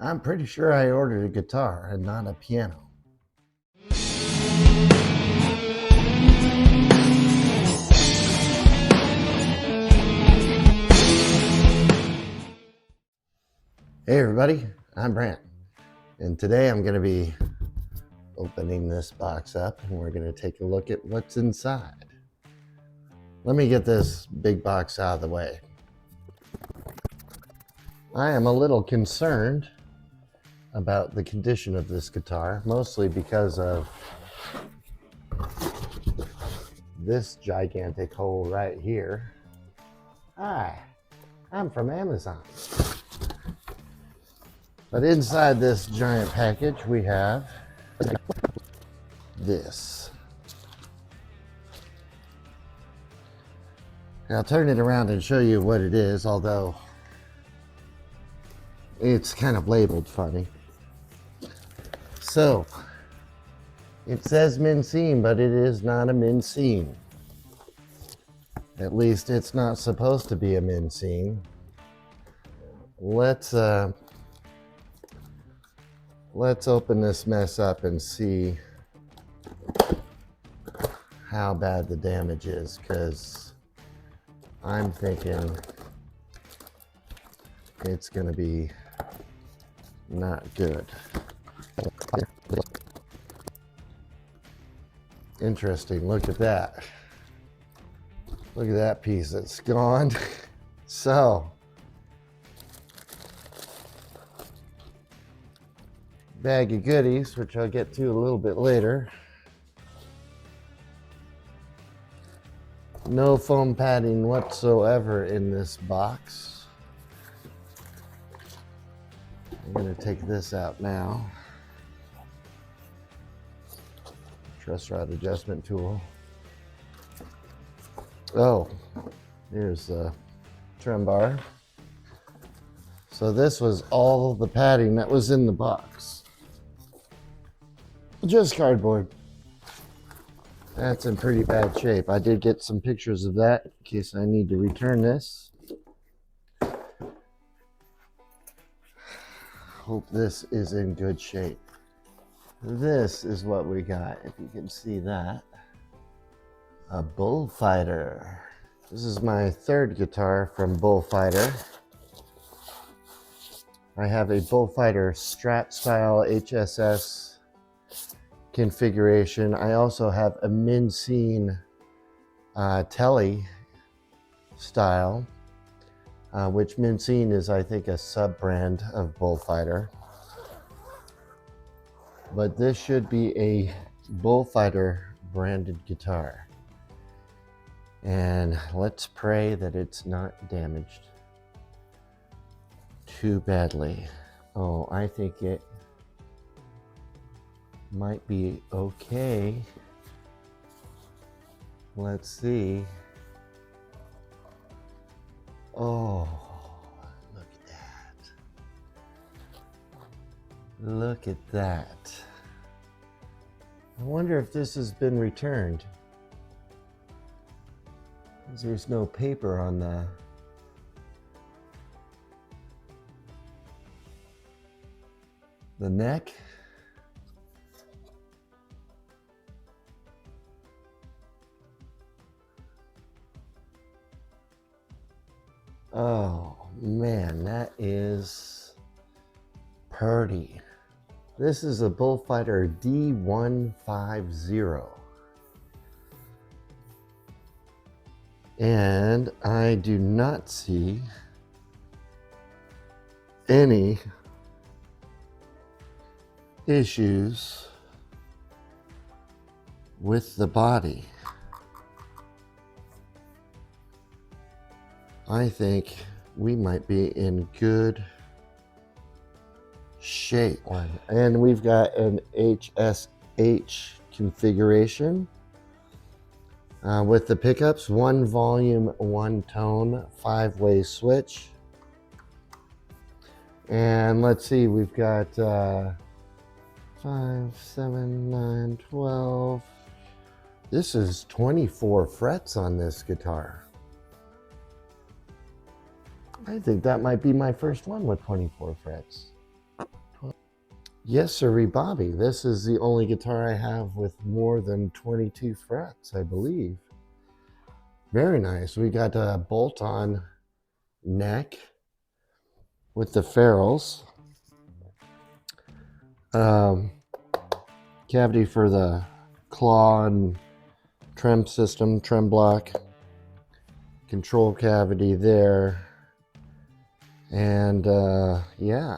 I'm pretty sure I ordered a guitar and not a piano. Hey everybody, I'm Brant, and today I'm going to be opening this box up and we're going to take a look at what's inside. Let me get this big box out of the way. I am a little concerned about the condition of this guitar, mostly because of this gigantic hole right here. Hi, I'm from Amazon. But inside this giant package we have this. I'll turn it around and show you what it is, although it's kind of labeled funny. So, it says Mincine, but it is not a Mincine. At least it's not supposed to be a Mincine. Let's open this mess up and see how bad the damage is, because I'm thinking it's gonna be not good. Interesting, look at that. Look at that piece, it's gone. So, bag of goodies, which I'll get to a little bit later. No foam padding whatsoever in this box. I'm going to take this out now. Truss rod adjustment tool. Oh, here's the trim bar. So this was all the padding that was in the box. Just cardboard. That's in pretty bad shape. I did get some pictures of that in case I need to return this. Hope this is in good shape. This is what we got, if you can see that. A Bullfighter. This is my third guitar from Bullfighter. I have a Bullfighter Strat style HSH configuration. I also have a Mincine Telly style, which Mincine is, I think, a sub-brand of Bullfighter. But this should be a Bullfighter branded guitar. And let's pray that it's not damaged too badly. Oh, I think it might be okay. Let's see. Oh, look at that. Look at that. I wonder if this has been returned. There's no paper on the neck. Oh man, that is pretty. This is a Bullfighter D150. And I do not see any issues with the body. I think we might be in good shape. And we've got an HSH configuration with the pickups, 1 volume, 1 tone, 5-way switch. And let's see, we've got 5, 7, 9, 12. This is 24 frets on this guitar. I think that might be my first one with 24 frets. Yes, sirree, Bobby. This is the only guitar I have with more than 22 frets, I believe. Very nice. We got a bolt-on neck with the ferrules. Cavity for the claw and trem system, trem block. Control cavity there. And yeah.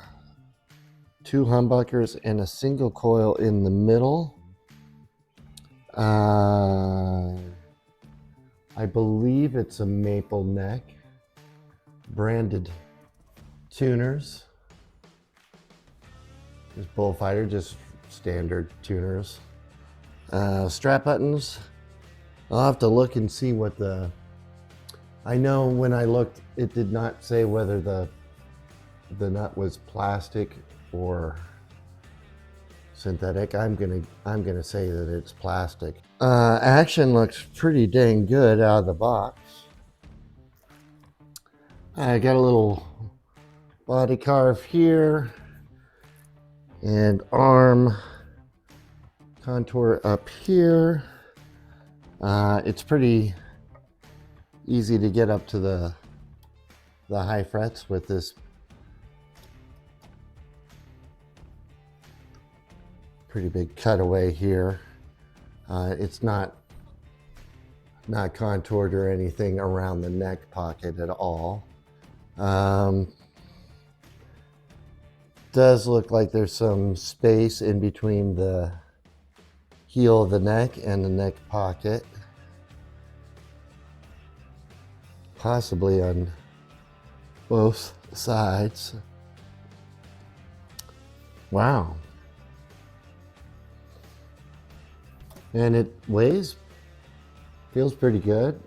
2 humbuckers and a single coil in the middle. I believe it's a maple neck. Branded tuners. This Bullfighter, just standard tuners. Strap buttons. I'll have to look and see what I know when I looked, it did not say whether the nut was plastic or synthetic. I'm gonna say that it's plastic. Action looks pretty dang good out of the box. I got a little body carve here and arm contour up here. It's pretty easy to get up to the high frets with this pretty big cutaway here. It's not contoured or anything around the neck pocket at all. Does look like there's some space in between the heel of the neck and the neck pocket, possibly on both sides. Wow. And it feels pretty good.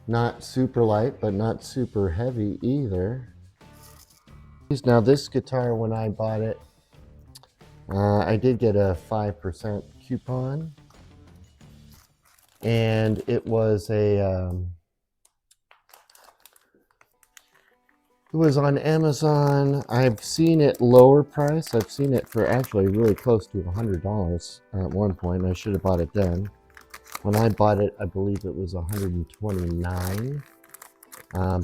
Not super light, but not super heavy either. Now this guitar, when I bought it, I did get a 5% coupon, and it was it was on Amazon. I've seen it lower price. I've seen it for actually really close to $100 at one point. I should have bought it then. When I bought it, I believe it was $129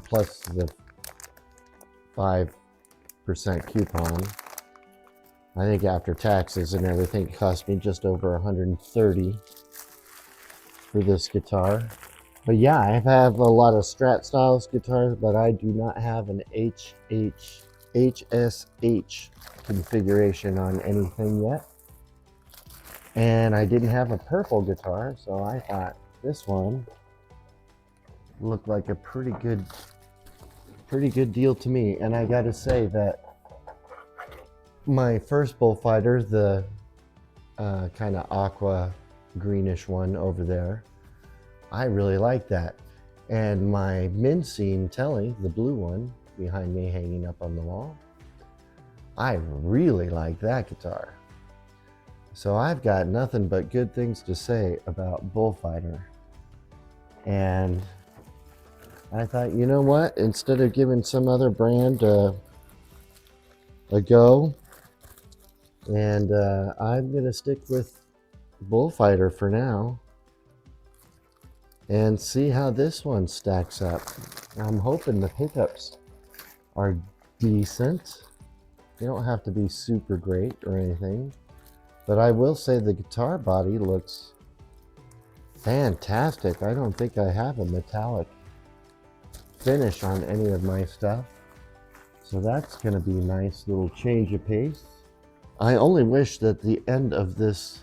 plus the 5% coupon. I think after taxes and everything, it cost me just over $130 for this guitar. But yeah, I have a lot of Strat styles guitars, but I do not have an HSH configuration on anything yet. And I didn't have a purple guitar, so I thought this one looked like a pretty good deal to me. And I gotta say that my first Bullfighter, the kind of aqua greenish one over there, I really like that. And my Mincine Telly, the blue one behind me hanging up on the wall, I really like that guitar. So I've got nothing but good things to say about Bullfighter. And I thought, you know what? Instead of giving some other brand a go, and I'm gonna stick with Bullfighter for now and see how this one stacks up. I'm hoping the pickups are decent. They don't have to be super great or anything, but I will say the guitar body looks fantastic. I don't think I have a metallic finish on any of my stuff, so that's going to be a nice little change of pace. I only wish that the end of this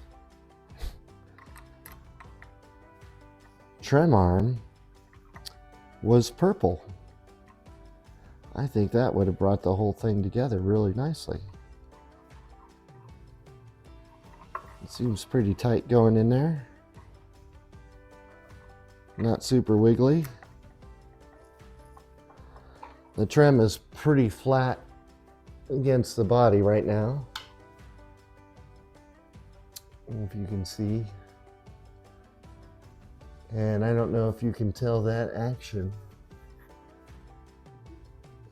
trem arm was purple. I think that would have brought the whole thing together really nicely. It seems pretty tight going in there. Not super wiggly. The trem is pretty flat against the body right now, if you can see. And I don't know if you can tell, that action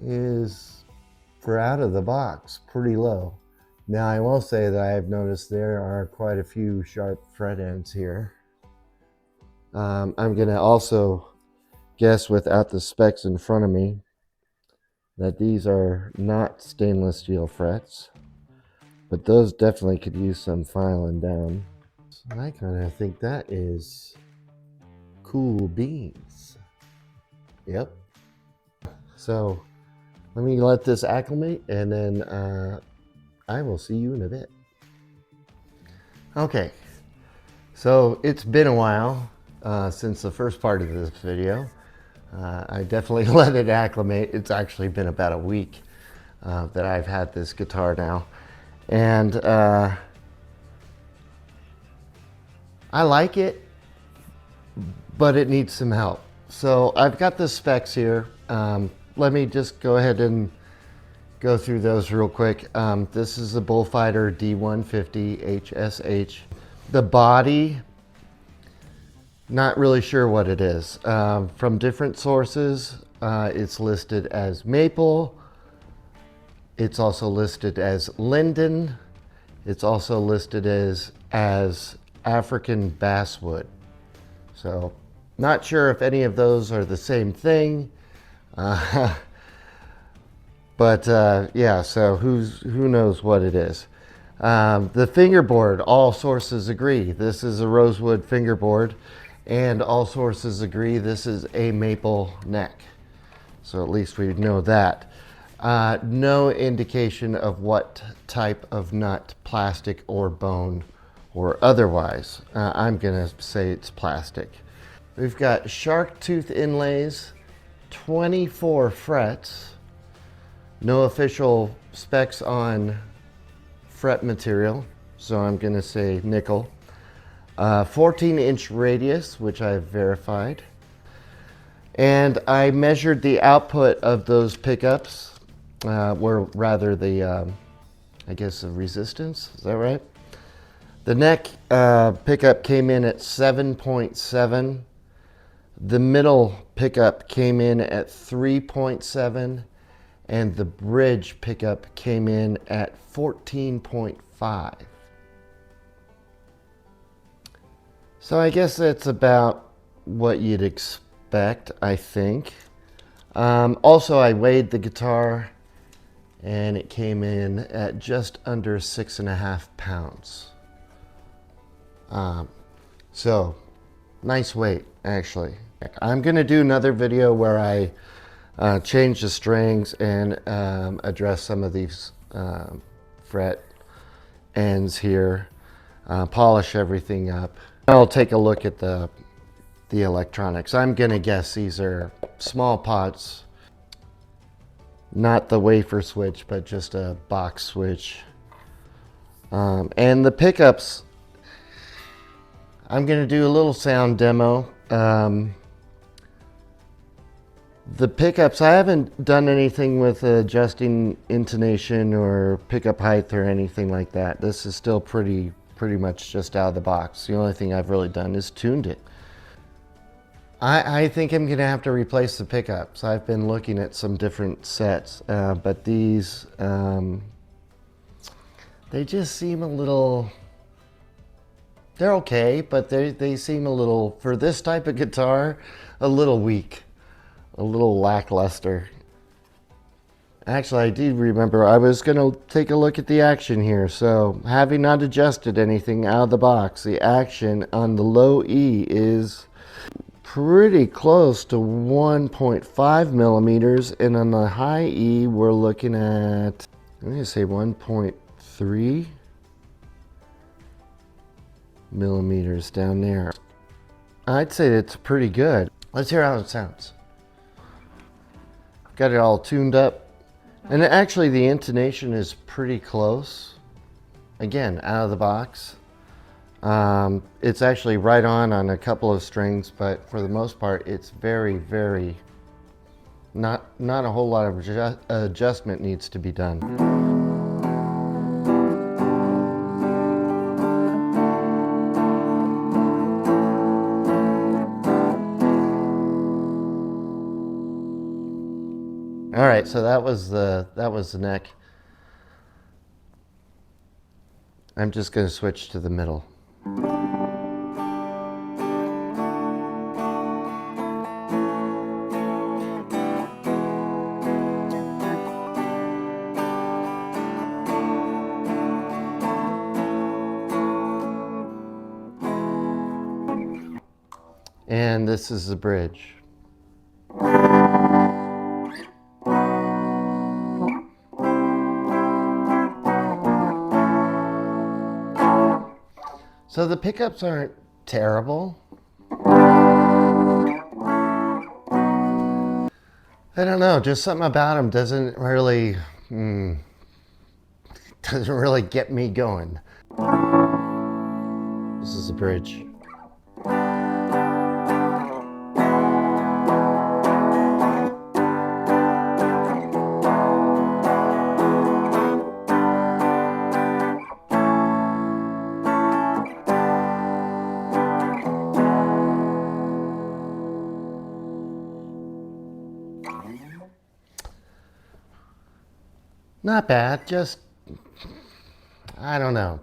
is, for out of the box, pretty low. Now I will say that I've noticed there are quite a few sharp fret ends here. I'm going to also guess, without the specs in front of me, that these are not stainless steel frets, but those definitely could use some filing down. So I kind of think that is cool beans. Yep. So let me let this acclimate, and then I will see you in a bit. Okay, so it's been a while since the first part of this video. I definitely let it acclimate. It's actually been about a week that I've had this guitar now. And I like it, but it needs some help. So I've got the specs here. Let me just go ahead and go through those real quick. This is the Bullfighter D150 HSH. The body, not really sure what it is. From different sources, it's listed as maple. It's also listed as linden. It's also listed as African basswood. So not sure if any of those are the same thing. But yeah, so who knows what it is. The fingerboard, all sources agree this is a rosewood fingerboard, and all sources agree this is a maple neck. So at least we know that. No indication of what type of nut, plastic or bone or otherwise. I'm gonna say it's plastic. We've got shark tooth inlays, 24 frets. No official specs on fret material, so I'm gonna say nickel. 14-inch radius, which I've verified. And I measured the output of those pickups, or rather the, I guess the resistance, is that right? The neck pickup came in at 7.7. The middle pickup came in at 3.7. And the bridge pickup came in at 14.5. So I guess that's about what you'd expect, I think. Also, I weighed the guitar, and it came in at just under 6.5 pounds. So nice weight, actually. I'm gonna do another video where I change the strings and address some of these fret ends here, polish everything up. I'll take a look at the electronics. I'm gonna guess these are small pots, not the wafer switch, but just a box switch. And the pickups, I'm gonna do a little sound demo. The pickups, I haven't done anything with adjusting intonation or pickup height or anything like that. This is still pretty much just out of the box. The only thing I've really done is tuned it. I think I'm gonna have to replace the pickups. I've been looking at some different sets, but these, they just seem a little, they're okay, but they seem a little, for this type of guitar, a little weak. A little lackluster. Actually, I do remember I was going to take a look at the action here. So, having not adjusted anything out of the box, the action on the low E is pretty close to 1.5 millimeters, and on the high E, we're looking at, I'm going to say 1.3 millimeters down there. I'd say it's pretty good. Let's hear how it sounds. Got it all tuned up, and actually the intonation is pretty close. Again, out of the box. It's actually right on a couple of strings, but for the most part, it's very, not a whole lot of adjustment needs to be done. All right, so that was the neck. I'm just going to switch to the middle. And this is the bridge. So the pickups aren't terrible. I don't know, just something about them doesn't really get me going. This is the bridge. Not bad, just, I don't know.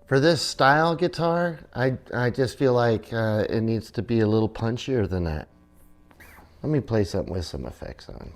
For this style guitar, I just feel like it needs to be a little punchier than that. Let me play something with some effects on.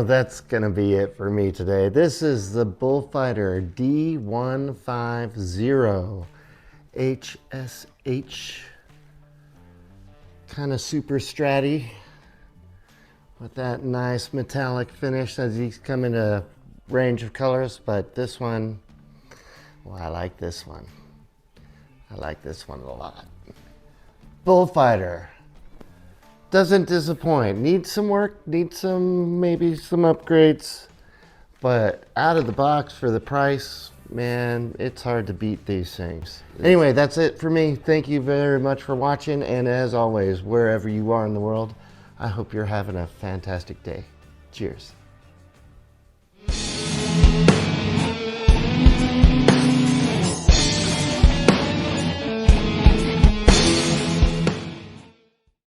That's gonna be it for me today. This is the Bullfighter D150 HSH, kind of super stratty with that nice metallic finish. As these come in a range of colors, but this one, well, I like this one. I like this one a lot. Bullfighter. Doesn't disappoint. Needs some work, needs some, maybe some upgrades, but out of the box for the price, man, it's hard to beat these things. Anyway, that's it for me. Thank you very much for watching, and as always, wherever you are in the world, I hope you're having a fantastic day. Cheers.